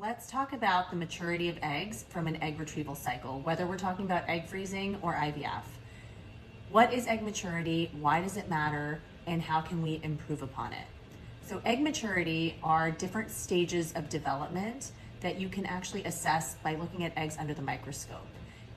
Let's talk about the maturity of eggs from an egg retrieval cycle, whether we're talking about egg freezing or IVF. What is egg maturity? Why does it matter? And how can we improve upon it? So egg maturity are different stages of development that you can actually assess by looking at eggs under the microscope.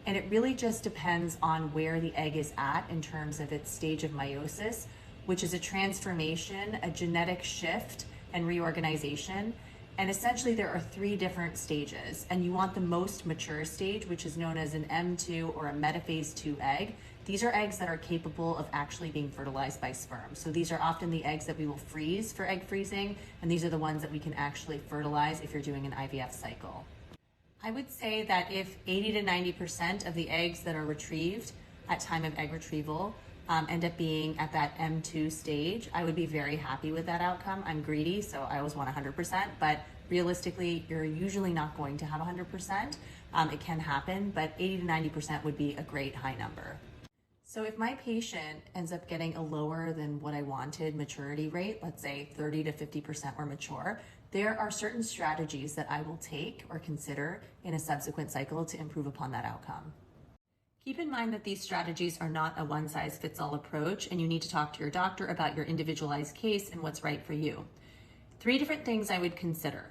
And it really just depends on where the egg is at in terms of its stage of meiosis, which is a transformation, a genetic shift and reorganization. And essentially there are three different stages, and you want the most mature stage, which is known as an M2 or a metaphase 2 egg. These are eggs that are capable of actually being fertilized by sperm. So these are often the eggs that we will freeze for egg freezing, and these are the ones that we can actually fertilize if you're doing an IVF cycle. I would say that if 80 to 90% of the eggs that are retrieved at time of egg retrieval end up being at that M2 stage, I would be very happy with that outcome. I'm greedy, so I always want 100%, but realistically, you're usually not going to have 100%. It can happen, but 80 to 90% would be a great high number. So if my patient ends up getting a lower than what I wanted maturity rate, let's say 30 to 50% were mature, there are certain strategies that I will take or consider in a subsequent cycle to improve upon that outcome. Keep in mind that these strategies are not a one-size-fits-all approach, and you need to talk to your doctor about your individualized case and what's right for you. 3 different things I would consider.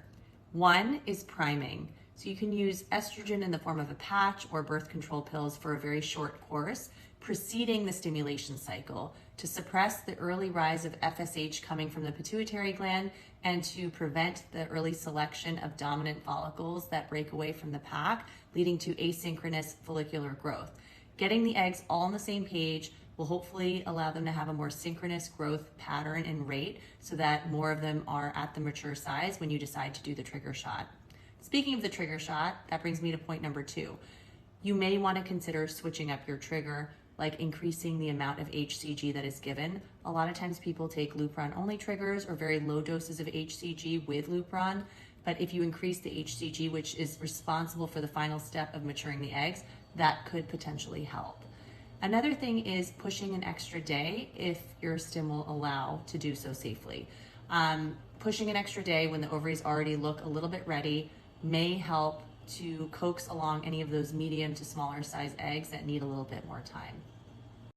1 is priming. So you can use estrogen in the form of a patch or birth control pills for a very short course preceding the stimulation cycle to suppress the early rise of FSH coming from the pituitary gland and to prevent the early selection of dominant follicles that break away from the pack, leading to asynchronous follicular growth. Getting the eggs all on the same page will hopefully allow them to have a more synchronous growth pattern and rate so that more of them are at the mature size when you decide to do the trigger shot. Speaking of the trigger shot, that brings me to point number 2. You may want to consider switching up your trigger, like increasing the amount of HCG that is given. A lot of times people take Lupron-only triggers or very low doses of HCG with Lupron, but if you increase the HCG, which is responsible for the final step of maturing the eggs, that could potentially help. Another thing is pushing an extra day if your stim will allow to do so safely. Pushing an extra day when the ovaries already look a little bit ready may help to coax along any of those medium to smaller size eggs that need a little bit more time.